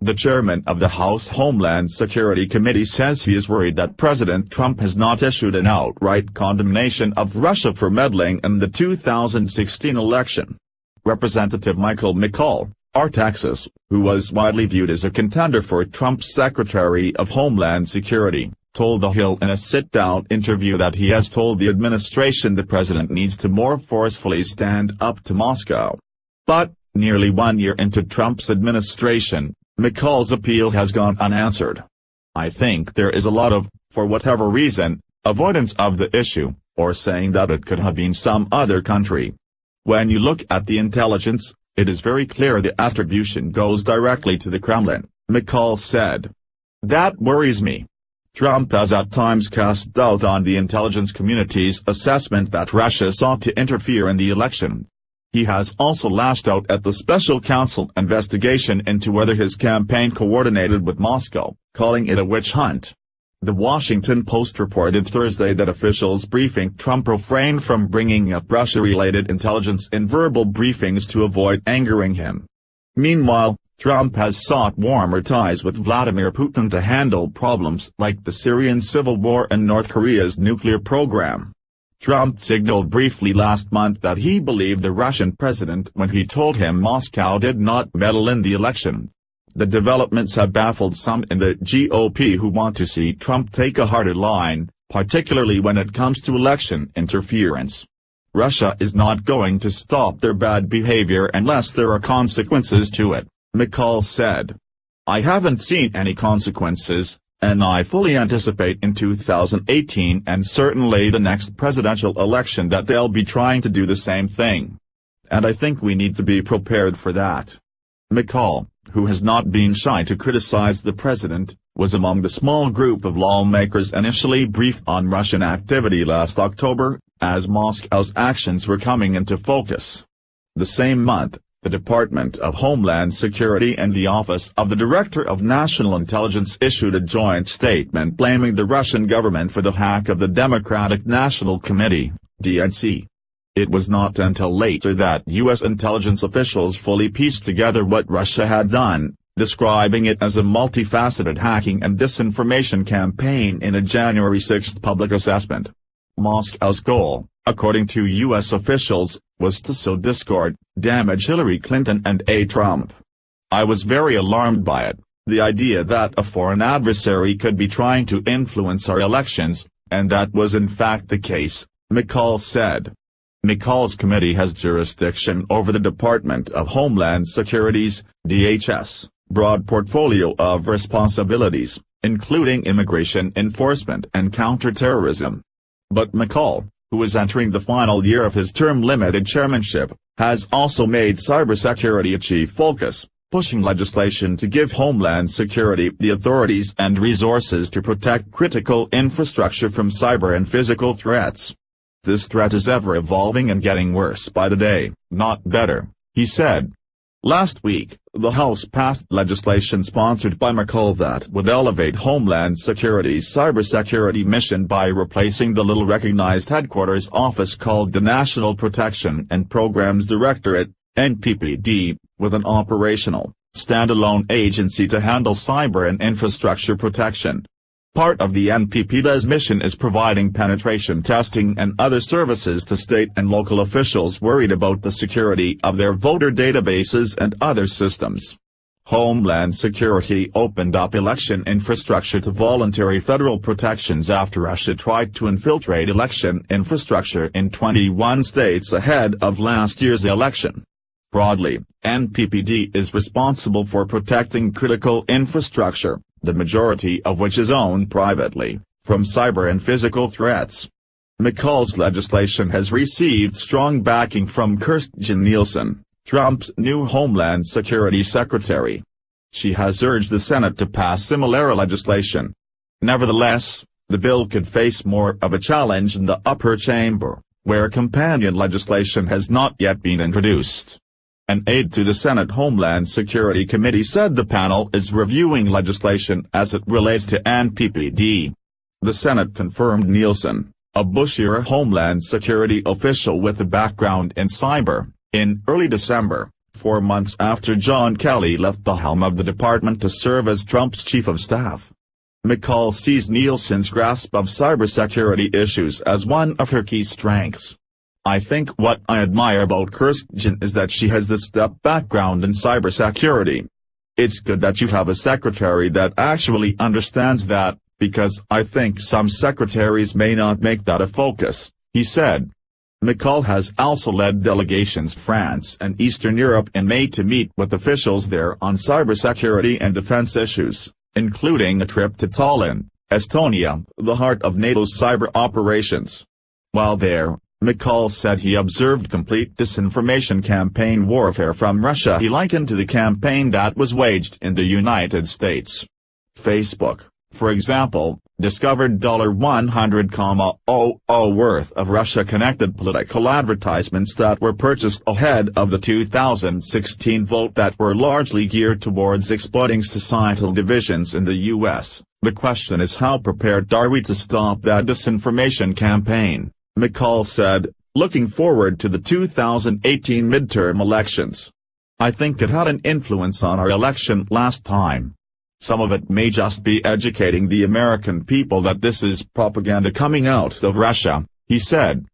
The chairman of the House Homeland Security Committee says he is worried that President Trump has not issued an outright condemnation of Russia for meddling in the 2016 election. Representative McCall, Texas, who was widely viewed as a contender for Trump's Secretary of Homeland Security, told The Hill in a sit-down interview that he has told the administration the president needs to more forcefully stand up to Moscow. But, nearly 1 year into Trump's administration, McCall's appeal has gone unanswered. I think there is a lot of, for whatever reason, avoidance of the issue, or saying that it could have been some other country. When you look at the intelligence, it is very clear the attribution goes directly to the Kremlin, McCall said. That worries me. Trump has at times cast doubt on the intelligence community's assessment that Russia sought to interfere in the election. He has also lashed out at the special counsel investigation into whether his campaign coordinated with Moscow, calling it a witch hunt. The Washington Post reported Thursday that officials briefing Trump refrained from bringing up Russia-related intelligence in verbal briefings to avoid angering him. Meanwhile, Trump has sought warmer ties with Vladimir Putin to handle problems like the Syrian civil war and North Korea's nuclear program. Trump signaled briefly last month that he believed the Russian president when he told him Moscow did not meddle in the election. The developments have baffled some in the GOP who want to see Trump take a harder line, particularly when it comes to election interference. Russia is not going to stop their bad behavior unless there are consequences to it, McCall said. I haven't seen any consequences, and I fully anticipate in 2018 and certainly the next presidential election that they'll be trying to do the same thing. And I think we need to be prepared for that. McCall, who has not been shy to criticize the president, was among the small group of lawmakers initially briefed on Russian activity last October, as Moscow's actions were coming into focus. The same month, the Department of Homeland Security and the Office of the Director of National Intelligence issued a joint statement blaming the Russian government for the hack of the Democratic National Committee, DNC. It was not until later that U.S. intelligence officials fully pieced together what Russia had done, describing it as a multifaceted hacking and disinformation campaign in a January 6 public assessment. Moscow's goal, according to U.S. officials, was to sow discord, damage Hillary Clinton and Trump. I was very alarmed by it, the idea that a foreign adversary could be trying to influence our elections, and that was in fact the case, McCall said. McCall's committee has jurisdiction over the Department of Homeland Security's, DHS, broad portfolio of responsibilities, including immigration enforcement and counterterrorism. But McCall, who is entering the final year of his term-limited chairmanship, has also made cybersecurity a chief focus, pushing legislation to give Homeland Security the authorities and resources to protect critical infrastructure from cyber and physical threats. This threat is ever-evolving and getting worse by the day, not better, he said. Last week, the House passed legislation sponsored by McCall that would elevate Homeland Security's cybersecurity mission by replacing the little-recognized headquarters office called the National Protection and Programs Directorate, NPPD, with an operational, standalone agency to handle cyber and infrastructure protection. Part of the NPPD's mission is providing penetration testing and other services to state and local officials worried about the security of their voter databases and other systems. Homeland Security opened up election infrastructure to voluntary federal protections after Russia tried to infiltrate election infrastructure in 21 states ahead of last year's election. Broadly, NPPD is responsible for protecting critical infrastructure, the majority of which is owned privately, from cyber and physical threats. McCall's legislation has received strong backing from Kirstjen Nielsen, Trump's new Homeland Security Secretary. She has urged the Senate to pass similar legislation. Nevertheless, the bill could face more of a challenge in the upper chamber, where companion legislation has not yet been introduced. An aide to the Senate Homeland Security Committee said the panel is reviewing legislation as it relates to NPPD. The Senate confirmed Nielsen, a Bush-era Homeland Security official with a background in cyber, in early December, 4 months after John Kelly left the helm of the department to serve as Trump's chief of staff. McCall sees Nielsen's grasp of cybersecurity issues as one of her key strengths. "I think what I admire about Kirstjen is that she has this depth background in cybersecurity. It's good that you have a secretary that actually understands that, because I think some secretaries may not make that a focus," he said. McCall has also led delegations France and Eastern Europe in May to meet with officials there on cybersecurity and defense issues, including a trip to Tallinn, Estonia, the heart of NATO's cyber operations. While there, McCall said he observed complete disinformation campaign warfare from Russia he likened to the campaign that was waged in the United States. Facebook, for example, discovered $100,000 worth of Russia-connected political advertisements that were purchased ahead of the 2016 vote that were largely geared towards exploiting societal divisions in the U.S. "The question is how prepared are we to stop that disinformation campaign," McCall said, looking forward to the 2018 midterm elections. "I think it had an influence on our election last time. Some of it may just be educating the American people that this is propaganda coming out of Russia," he said.